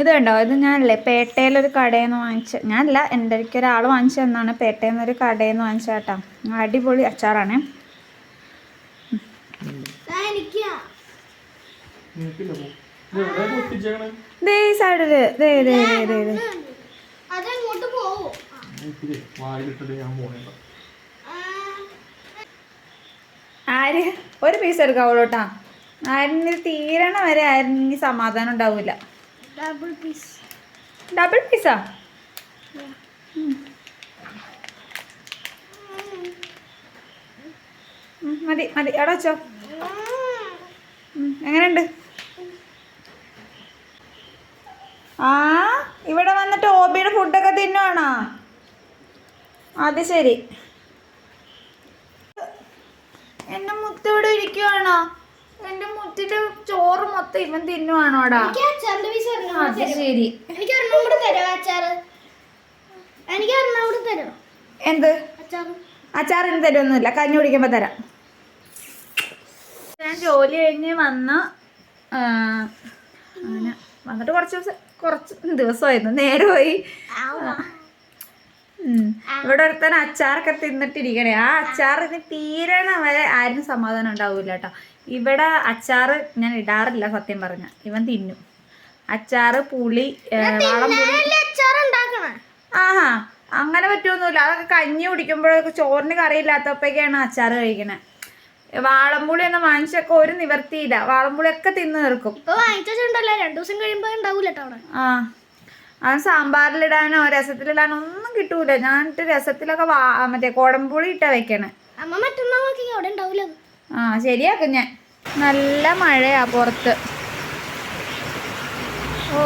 ഇത് കണ്ടോ, ഇത് ഞാനല്ലേ പേട്ടയിലൊരു കടയിൽ നിന്ന് വാങ്ങിച്ച, ഞാനല്ല എൻ്റെ അടുത്ത് ഒരാൾ വാങ്ങിച്ചു തന്നാണ്. പേട്ടയിൽ നിന്നൊരു കടയിൽ നിന്ന് വാങ്ങിച്ച കേട്ടോ. അടിപൊളി അച്ചാറാണ്. ദേ ഈ സൈഡില് ആര് ഒരു പീസ് എടുക്കാവുള്ളൂ കേട്ടാ. ആരിന് തീരണ വരെ ആരിന് സമാധാനം ഉണ്ടാവൂല. ഡബിൾ പീസാ? മതി മതി, എവിടെ വെച്ചോ. എങ്ങനെയുണ്ട്? ആ ഇവിടെ വന്നിട്ട് ഓബിയുടെ ഫുഡൊക്കെ തിന്നുവാണോ? അത് ശരി. എന്റെ മുത്തോടെ ഇരിക്കുവാണോ? എന്റെ മുത്തിന്റെ ചോറ് മൊത്തം ഇവൻ തിന്നുവാണോടാ? അത് ശരി. എന്ത് അച്ചാറിന് തരുമൊന്നുമില്ല, കഞ്ഞി കുടിക്കുമ്പോ തരാം. ഞാൻ ജോലി കഴിഞ്ഞ് വന്ന് അങ്ങനെ വന്നിട്ട് കുറച്ച് ദിവസമായിരുന്നു, നേരമായി. ഇവിടെ ഒരുത്തൻ അച്ചാറൊക്കെ തിന്നിട്ടിരിക്കണേ. ആ അച്ചാറിന് തീരണ വരെ ആരും സമാധാനം ഉണ്ടാവൂല കേട്ടോ. ഇവിടെ അച്ചാറ് ഞാൻ ഇടാറില്ല സത്യം പറഞ്ഞ. ഇവൻ തിന്നും അച്ചാറ്, പുളി, ആഹാ അങ്ങനെ പറ്റുമൊന്നുമില്ല. അതൊക്കെ കഞ്ഞി കുടിക്കുമ്പോഴൊക്കെ ചോറിന് കറിയില്ലാത്തപ്പോഴൊക്കെയാണ് അച്ചാറ് കഴിക്കണേ. വാളംപുളി ഒന്നും വാങ്ങിച്ചൊക്കെ ഒരു നിവർത്തിയില്ല. വാളംപുളിയൊക്കെ തിന്ന് തീർക്കും. ആ അത് സാമ്പാറിലിടാനോ രസത്തിലിടാനോ ഒന്നും കിട്ടൂല. ഞാനിട്ട് രസത്തിലൊക്കെ മറ്റേ കുടംപുളി ഇട്ടാ വെക്കണേ. ആ ശരിയാക്കും ഞാൻ. നല്ല മഴയാ പുറത്ത്. ഓ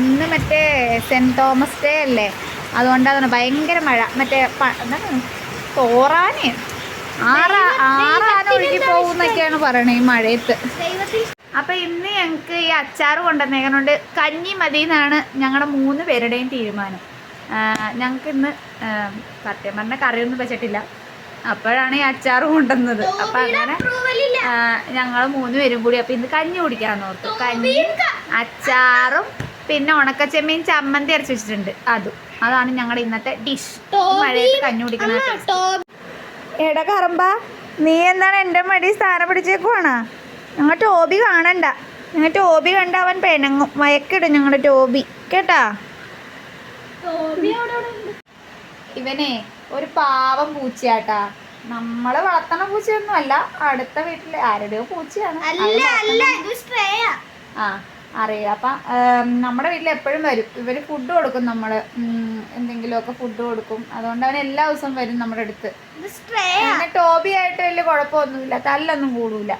ഇന്ന് മറ്റേ സെന്റ് തോമസ് ഡേ അല്ലേ, അതുകൊണ്ടാണ് ഭയങ്കര മഴ. മറ്റേ എന്താണ് തോറാന് ആറാന ഒഴുകി പോകുന്നൊക്കെയാണ് പറയണേ ഈ മഴയത്ത്. അപ്പം ഇന്ന് ഞങ്ങൾക്ക് ഈ അച്ചാറ് കൊണ്ടുവന്നേക്കണോണ്ട് കഞ്ഞി മതി എന്നാണ് ഞങ്ങളുടെ 3 പേരുടെയും തീരുമാനം. ഞങ്ങൾക്ക് ഇന്ന് സത്യം പറഞ്ഞാൽ കറിയൊന്നും വെച്ചിട്ടില്ല. അപ്പോഴാണ് ഈ അച്ചാറ് കൊണ്ടുവന്നത്. അപ്പം അങ്ങനെ ഞങ്ങൾ 3 പേരും കൂടി അപ്പം ഇന്ന് കഞ്ഞി കുടിക്കാമെന്ന് ഓർത്തു. കഞ്ഞി, അച്ചാറും പിന്നെ ഉണക്കച്ചെമ്മീൻ ചമ്മന്തി അരച്ച് വെച്ചിട്ടുണ്ട്. അതാണ് ഞങ്ങളുടെ ഇന്നത്തെ ഡിഷ്. മഴയത്ത് കഞ്ഞി കുടിക്കുന്ന. എടാ കറമ്പ, നീ എന്താണ് എൻ്റെ മടി സ്ഥാനം പിടിച്ചേക്കുവാണ്? ഞങ്ങൾ ടോബി കാണണ്ട. ഞങ്ങൾ ടോബി കണ്ട അവൻ പെണങ്ങും, മയക്കിടും ഞങ്ങളുടെ ടോബി കേട്ടാ. ഇവനെ ഒരു പാവം പൂച്ചയാട്ടാ. നമ്മള് വളർത്തണ പൂച്ചയൊന്നും അല്ല, അടുത്ത വീട്ടിലെ ആരുടെയോ പൂച്ചയാണ്. ആ അറിയാം. അപ്പം നമ്മുടെ വീട്ടിൽ എപ്പോഴും വരും. ഇവർ ഫുഡ് കൊടുക്കും, നമ്മൾ എന്തെങ്കിലുമൊക്കെ ഫുഡ് കൊടുക്കും. അതുകൊണ്ട് അവൻ എല്ലാ ദിവസവും വരും നമ്മുടെ അടുത്ത്. പിന്നെ ടോബി ആയിട്ട് വലിയ കുഴപ്പമൊന്നുമില്ല, തല്ലൊന്നും കൂടൂല.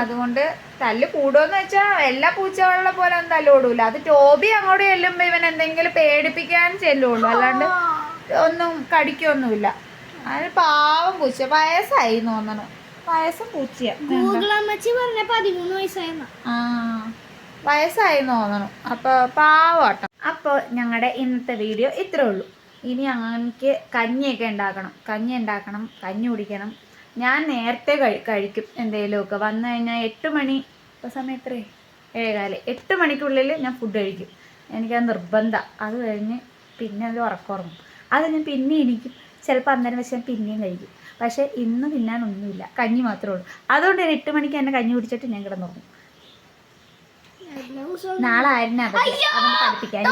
അതുകൊണ്ട് തല്ല് കൂടുമെന്ന് വെച്ചാൽ എല്ലാ പൂച്ചകളുടെ പോലെ ഒന്നും തല്ല് കൂടൂല. അത് ടോബി അങ്ങോട്ട് ചെല്ലുമ്പോൾ ഇവൻ എന്തെങ്കിലും പേടിപ്പിക്കാൻ ചെല്ലുള്ളൂ, അല്ലാണ്ട് ഒന്നും കടിക്കൊന്നുമില്ല. അതിന് പാവം പൂച്ച. വയസ്സായി തോന്നണം. വയസ്സും പൂച്ചയാ. വയസ്സായി തോന്നണം. അപ്പോൾ പാവട്ടോ. അപ്പോൾ ഞങ്ങളുടെ ഇന്നത്തെ വീഡിയോ ഇത്രേ ഉള്ളൂ. ഇനി ഞങ്ങൾക്ക് കഞ്ഞിയൊക്കെ ഉണ്ടാക്കണം. കഞ്ഞി കുടിക്കണം. ഞാൻ നേരത്തെ കഴിക്കും എന്തെങ്കിലുമൊക്കെ. വന്നു കഴിഞ്ഞാൽ 8 മണി, ഇപ്പോൾ സമയം എത്രയേ 7:15, 8 മണിക്കുള്ളിൽ ഞാൻ ഫുഡ് കഴിക്കും. എനിക്കത് നിർബന്ധമാണ്. അത് കഴിഞ്ഞ് പിന്നെ അത് ഉറങ്ങും. അത് ഞാൻ പിന്നെ എനിക്കും ചിലപ്പോൾ അന്നേരം വെച്ച് ഞാൻ പിന്നെയും കഴിക്കും. പക്ഷേ ഇന്ന് തിന്നാനൊന്നുമില്ല, കഞ്ഞി മാത്രമേ ഉള്ളൂ. അതുകൊണ്ട് 8 മണിക്ക് എന്നെ കഞ്ഞി കുടിച്ചിട്ട് ഞാൻ കിടന്നുറങ്ങും. നാളെ ആയിരുന്നു പഠിപ്പിക്കാൻ.